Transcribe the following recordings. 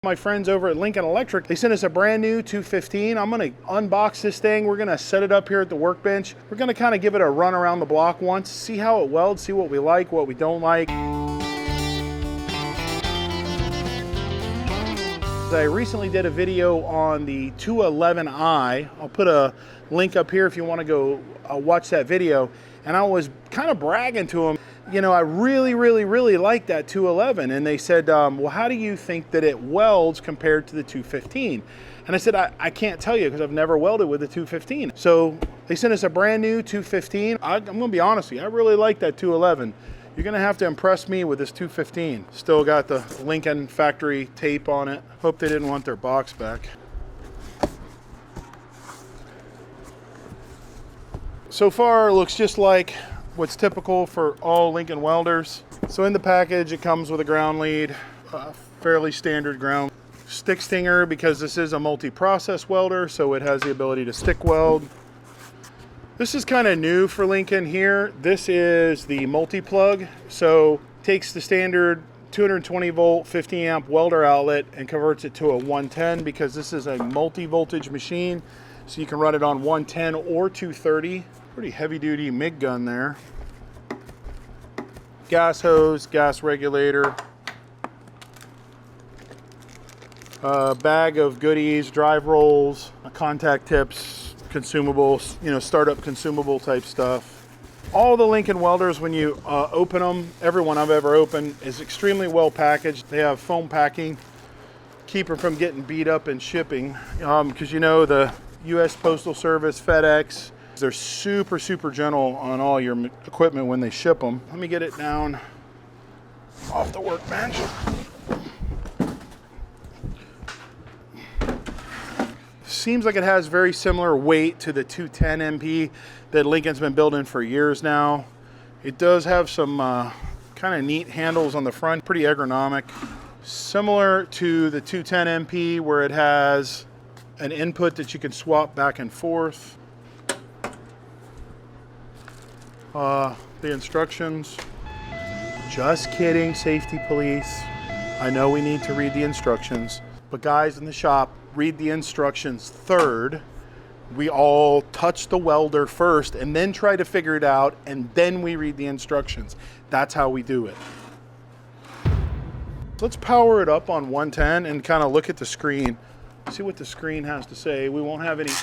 My friends over at Lincoln Electric, they sent us a brand new 215. I'm gonna unbox this thing. We're gonna set it up here at the workbench. We're gonna kind of give it a run around the block once, see how it welds, see what we like, what we don't like. I recently did a video on the 211i. I'll put a link up here if you want to go watch that video. And I was kind of bragging to them, you know, I really like that 211. And they said, well, how do you think that it welds compared to the 215? And I said, I can't tell you because I've never welded with the 215. So they sent us a brand new 215. I'm going to be honest with you, I really like that 211. You're gonna have to impress me with this 215. Still got the Lincoln factory tape on it. Hope they didn't want their box back. So far, it looks just like what's typical for all Lincoln welders. So in the package, it comes with a ground lead, fairly standard ground. Stick stinger, because this is a multi-process welder, so it has the ability to stick weld. This is kind of new for Lincoln here. This is the multi-plug. So takes the standard 220 volt, 50 amp welder outlet and converts it to a 110 because this is a multi-voltage machine. So you can run it on 110 or 230. Pretty heavy duty MIG gun there. Gas hose, gas regulator. A bag of goodies, drive rolls, contact tips, consumables, you know, startup consumable type stuff. All the Lincoln welders, when you open them, everyone I've ever opened, is extremely well packaged. They have foam packing, keep them from getting beat up in shipping. Because you know, the US Postal Service, FedEx, they're super gentle on all your equipment when they ship them. Let me get it down off the workbench. Seems like it has very similar weight to the 210 MP that Lincoln's been building for years now. It does have some kind of neat handles on the front, pretty ergonomic. Similar to the 210 MP where it has an input that you can swap back and forth. The instructions. Just kidding, safety police. I know we need to read the instructions, but guys in the shop, read the instructions third. We all touch the welder first and then try to figure it out, and then we read the instructions. That's how we do it. Let's power it up on 110 and kind of look at the screen, see what the screen has to say. We won't have any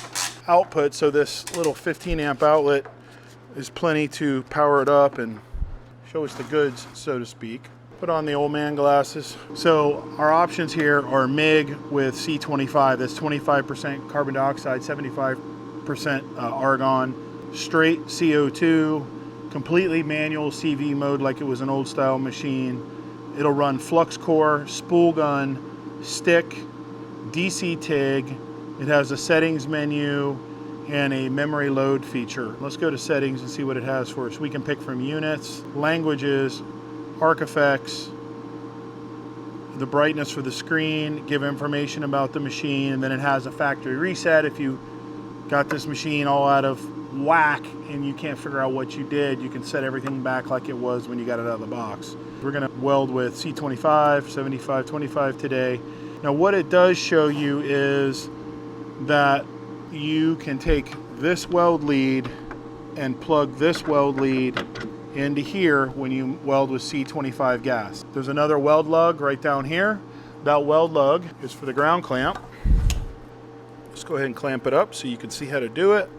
output, so this little 15 amp outlet is plenty to power it up and show us the goods, so to speak. Put on the old man glasses. So our options here are MIG with C25, that's 25% carbon dioxide, 75% argon, straight CO2, completely manual CV mode like it was an old style machine. It'll run flux core, spool gun, stick, DC TIG. It has a settings menu and a memory load feature. Let's go to settings and see what it has for us. We can pick from units, languages, arc effects, the brightness for the screen, give information about the machine, and then it has a factory reset. If you got this machine all out of whack and you can't figure out what you did, you can set everything back like it was when you got it out of the box. We're gonna weld with C25, 75-25 today. Now what it does show you is that you can take this weld lead and plug this weld lead into here when you weld with C25 gas. There's another weld lug right down here. That weld lug is for the ground clamp. Let's go ahead and clamp it up so you can see how to do it.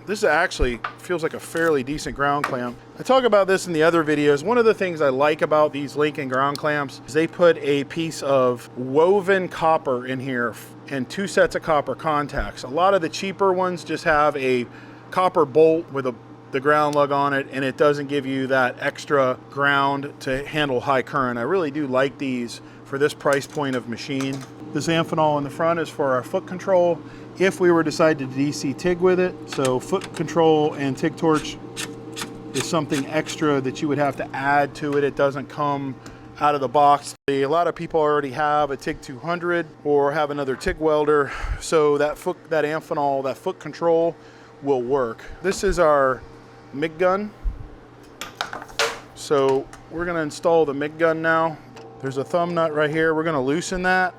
This actually feels like a fairly decent ground clamp. I talk about this in the other videos. One of the things I like about these Lincoln ground clamps is they put a piece of woven copper in here and 2 sets of copper contacts. A lot of the cheaper ones just have a copper bolt with the ground lug on it, and it doesn't give you that extra ground to handle high current. I really do like these for this price point of machine. This Amphenol in the front is for our foot control if we were to decide to DC TIG with it. So foot control and TIG torch is something extra that you would have to add to it. It doesn't come out of the box. A lot of people already have a TIG 200 or have another TIG welder, so that Amphenol, that foot control will work. This is our MIG gun. So we're going to install the MIG gun now. There's a thumb nut right here. We're going to loosen that.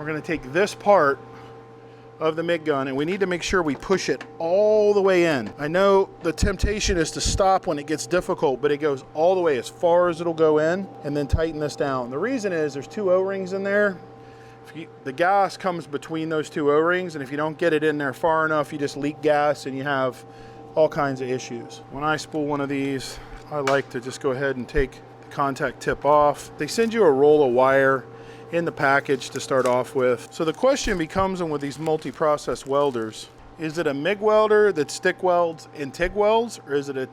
We're going to take this part of the MIG gun and we need to make sure we push it all the way in. I know the temptation is to stop when it gets difficult, but it goes all the way as far as it'll go in, and then tighten this down. The reason is there's 2 O-rings in there. The gas comes between those 2 O-rings, and if you don't get it in there far enough, you just leak gas and you have all kinds of issues. When I spool one of these, I like to just go ahead and take the contact tip off. They send you a roll of wire in the package to start off with. So the question becomes, with these multi-process welders, is it a MIG welder that stick welds and TIG welds, or is it a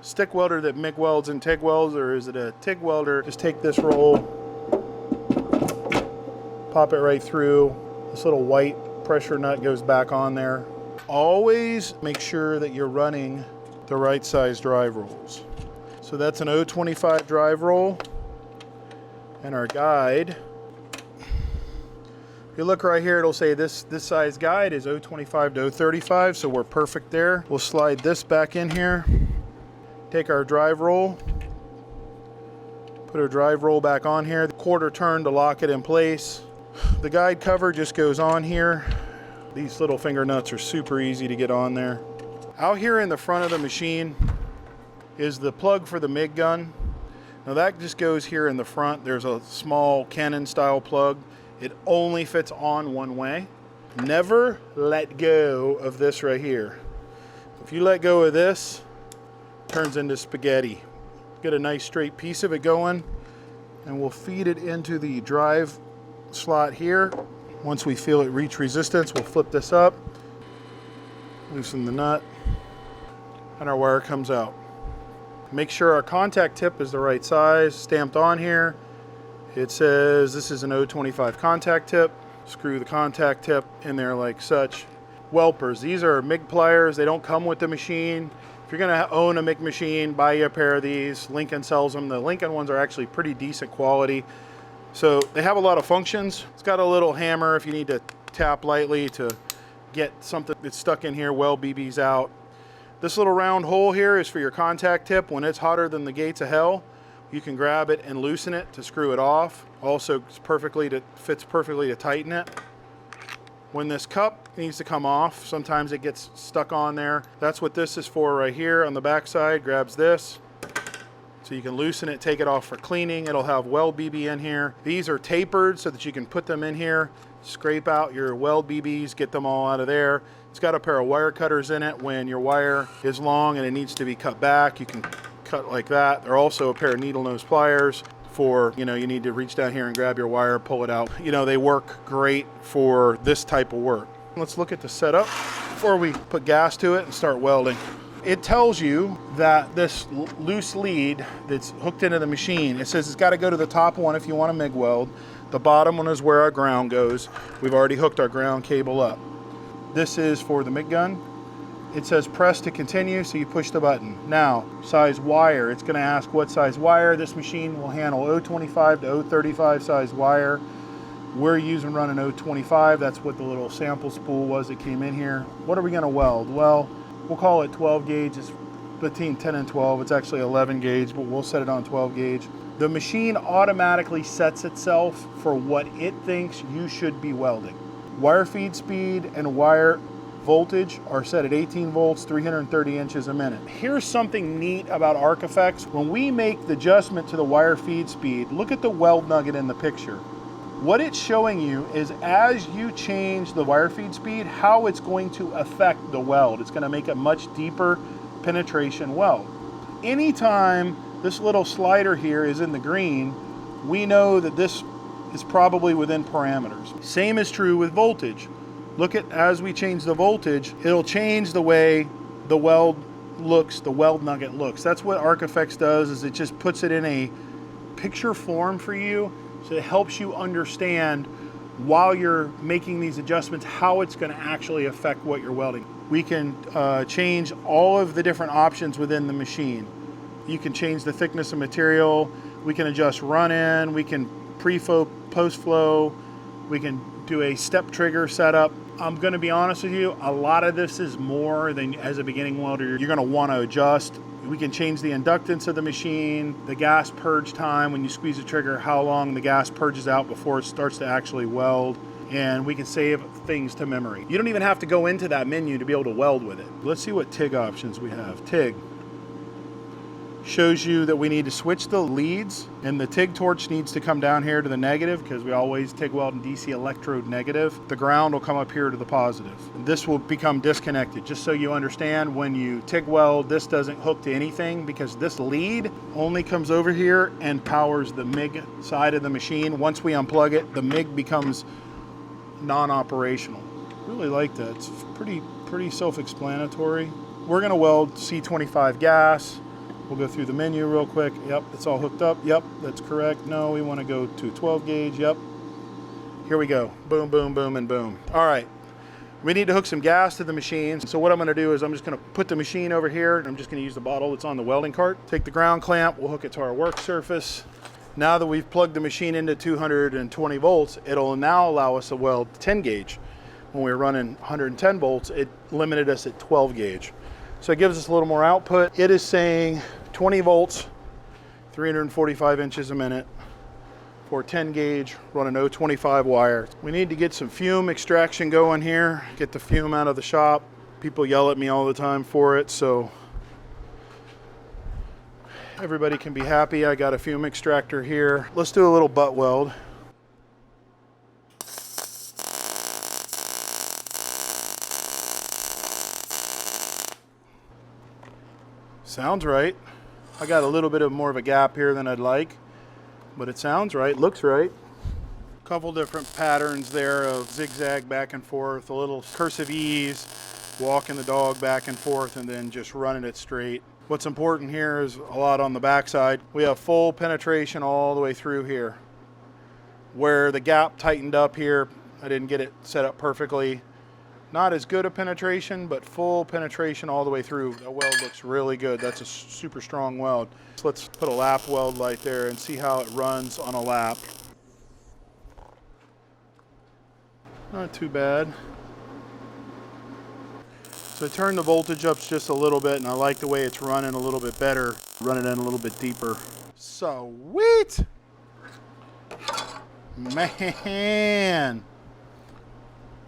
stick welder that MIG welds and TIG welds, or is it a TIG welder? Just take this roll, pop it right through. This little white pressure nut goes back on there. Always make sure that you're running the right size drive rolls. So that's an 025 drive roll, and our guide, if you look right here, it'll say this size guide is 025 to 035, so we're perfect there. We'll slide this back in here, take our drive roll, put our drive roll back on here, the quarter turn to lock it in place. The guide cover just goes on here. These little finger nuts are super easy to get on there. Out here in the front of the machine is the plug for the MIG gun. Now that just goes here in the front. There's a small Canon style plug. It only fits on one way. Never let go of this right here. If you let go of this, it turns into spaghetti. Get a nice straight piece of it going, and we'll feed it into the drive slot here. Once we feel it reach resistance, we'll flip this up, loosen the nut, and our wire comes out. Make sure our contact tip is the right size, stamped on here. It says this is an 025 contact tip. Screw the contact tip in there like such. Welpers, these are MIG pliers. They don't come with the machine. If you're gonna own a MIG machine, buy you a pair of these. Lincoln sells them. The Lincoln ones are actually pretty decent quality. So they have a lot of functions. It's got a little hammer if you need to tap lightly to get something that's stuck in here, weld BBs out. This little round hole here is for your contact tip. When it's hotter than the gates of hell, you can grab it and loosen it to screw it off. Also fits perfectly to tighten it. When this cup needs to come off, sometimes it gets stuck on there. That's what this is for right here on the back side. Grabs this. So you can loosen it, take it off for cleaning. It'll have weld BB in here. These are tapered so that you can put them in here, scrape out your weld BBs, get them all out of there. It's got a pair of wire cutters in it. When your wire is long and it needs to be cut back, you can cut like that. There are also a pair of needle nose pliers for, you need to reach down here and grab your wire, pull it out. They work great for this type of work. Let's look at the setup before we put gas to it and start welding. It tells you that this loose lead that's hooked into the machine, it says it's got to go to the top one if you want to MIG weld. The bottom one is where our ground goes. We've already hooked our ground cable up. This is for the MIG gun. It says press to continue, so you push the button. Now, size wire, it's going to ask what size wire. This machine will handle 025 to 035 size wire. We're running 025. That's what the little sample spool was that came in here. What are we going to weld? Well, we'll call it 12 gauge. It's between 10 and 12. It's actually 11 gauge, but we'll set it on 12 gauge. The machine automatically sets itself for what it thinks you should be welding. Wire feed speed and wire voltage are set at 18 volts, 330 inches a minute. Here's something neat about Arc Effects. When we make the adjustment to the wire feed speed, look at the weld nugget in the picture. What it's showing you is as you change the wire feed speed, how it's going to affect the weld. It's going to make a much deeper penetration weld. Anytime this little slider here is in the green, we know that this is probably within parameters. Same is true with voltage. Look at, as we change the voltage, it'll change the way the weld looks, the weld nugget looks. That's what Arc Effects does, is it just puts it in a picture form for you, so it helps you understand while you're making these adjustments how it's going to actually affect what you're welding. We can change all of the different options within the machine. You can change the thickness of material, we can adjust run-in, we can pre-flow, post-flow, we can do a step trigger setup. I'm going to be honest with you, a lot of this is more than, as a beginning welder, you're going to want to adjust. We can change the inductance of the machine, the gas purge time when you squeeze the trigger, how long the gas purges out before it starts to actually weld. and we can save things to memory. You don't even have to go into that menu to be able to weld with it. Let's see what TIG options we have. TIG shows you that we need to switch the leads, and the TIG torch needs to come down here to the negative because we always TIG weld in DC electrode negative. The ground will come up here to the positive. This will become disconnected. Just so you understand, when you TIG weld, this doesn't hook to anything because this lead only comes over here and powers the MIG side of the machine. Once we unplug it, the MIG becomes non-operational. Really like that. It's pretty self-explanatory. We're gonna weld C25 gas. We'll go through the menu real quick. Yep, it's all hooked up. Yep, that's correct. No, we want to go to 12 gauge. Yep. Here we go. Boom, boom, boom, and boom. All right. We need to hook some gas to the machine. So what I'm going to do is I'm just going to put the machine over here. I'm just going to use the bottle that's on the welding cart. Take the ground clamp. We'll hook it to our work surface. Now that we've plugged the machine into 220 volts, it'll now allow us to weld 10 gauge. When we were running 110 volts, it limited us at 12 gauge. So it gives us a little more output. It is saying 20 volts, 345 inches a minute for 10 gauge, running 025 wire. We need to get some fume extraction going here, get the fume out of the shop. People yell at me all the time for it, so everybody can be happy. I got a fume extractor here. Let's do a little butt weld. Sounds right. I got a little bit of more of a gap here than I'd like, but it sounds right, looks right. A couple different patterns there of zigzag back and forth, a little cursive ease, walking the dog back and forth, and then just running it straight. What's important here is a lot on the backside. We have full penetration all the way through here. Where the gap tightened up here, I didn't get it set up perfectly. Not as good a penetration, but full penetration all the way through. That weld looks really good. That's a super strong weld. So let's put a lap weld light there and see how it runs on a lap. Not too bad. So I turned the voltage up just a little bit, and I like the way it's running a little bit better. Run it in a little bit deeper. Sweet! Man!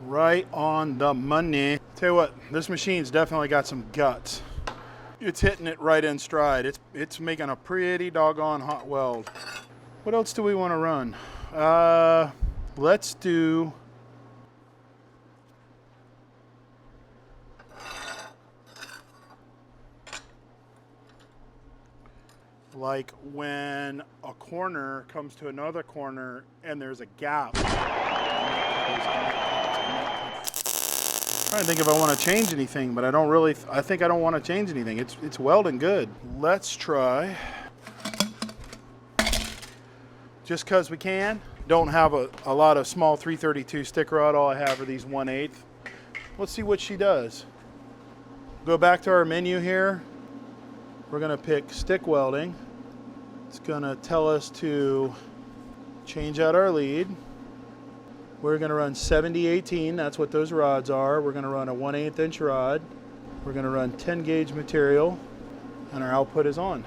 Right on the money. Tell you what, this machine's definitely got some guts. It's hitting it right in stride. It's making a pretty doggone hot weld. What else do we want to run? Let's do like when a corner comes to another corner and there's a gap. I'm trying to think if I want to change anything, but I think I don't want to change anything. It's welding good. Let's try, just because we can. Don't have a lot of small 332 stick rod. All I have are these 1/8. Let's see what she does. Go back to our menu here. We're gonna pick stick welding. It's gonna tell us to change out our lead. We're going to run 70/18, that's what those rods are. We're going to run a 1/8 inch rod. We're going to run 10 gauge material, and our output is on.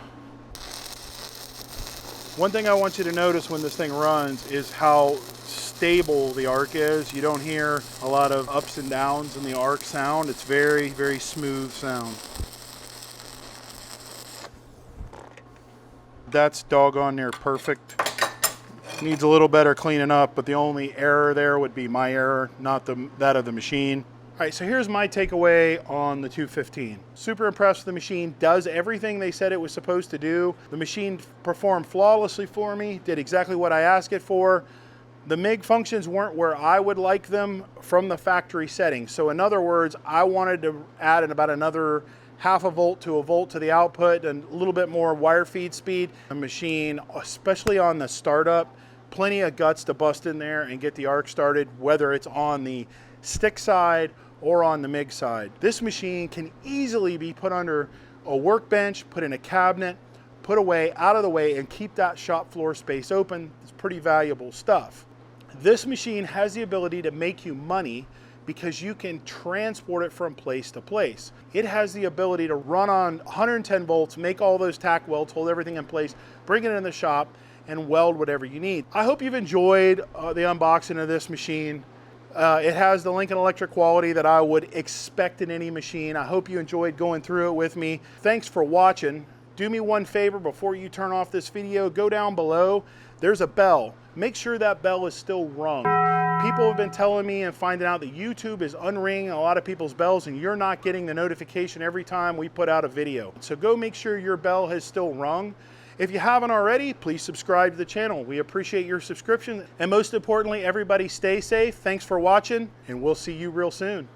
One thing I want you to notice when this thing runs is how stable the arc is. You don't hear a lot of ups and downs in the arc sound. It's very, very smooth sound. That's doggone near perfect. Needs a little better cleaning up, but the only error there would be my error, not that of the machine. All right, so here's my takeaway on the 215. Super impressed with the machine, does everything they said it was supposed to do. The machine performed flawlessly for me, did exactly what I asked it for. The MIG functions weren't where I would like them from the factory settings. So in other words, I wanted to add about another half a volt to a volt to the output and a little bit more wire feed speed. The machine, especially on the startup, plenty of guts to bust in there and get the arc started, whether it's on the stick side or on the MIG side. This machine can easily be put under a workbench, put in a cabinet, put away, out of the way, and keep that shop floor space open. It's pretty valuable stuff. This machine has the ability to make you money because you can transport it from place to place. It has the ability to run on 110 volts, make all those tack welds, hold everything in place, bring it in the shop, and weld whatever you need. I hope you've enjoyed the unboxing of this machine. It has the Lincoln Electric quality that I would expect in any machine. I hope you enjoyed going through it with me. Thanks for watching. Do me one favor before you turn off this video. Go down below. There's a bell. Make sure that bell is still rung. People have been telling me and finding out that YouTube is unringing a lot of people's bells and you're not getting the notification every time we put out a video. So go make sure your bell has still rung. If you haven't already, please subscribe to the channel. We appreciate your subscription. And most importantly, everybody stay safe. Thanks for watching, and we'll see you real soon.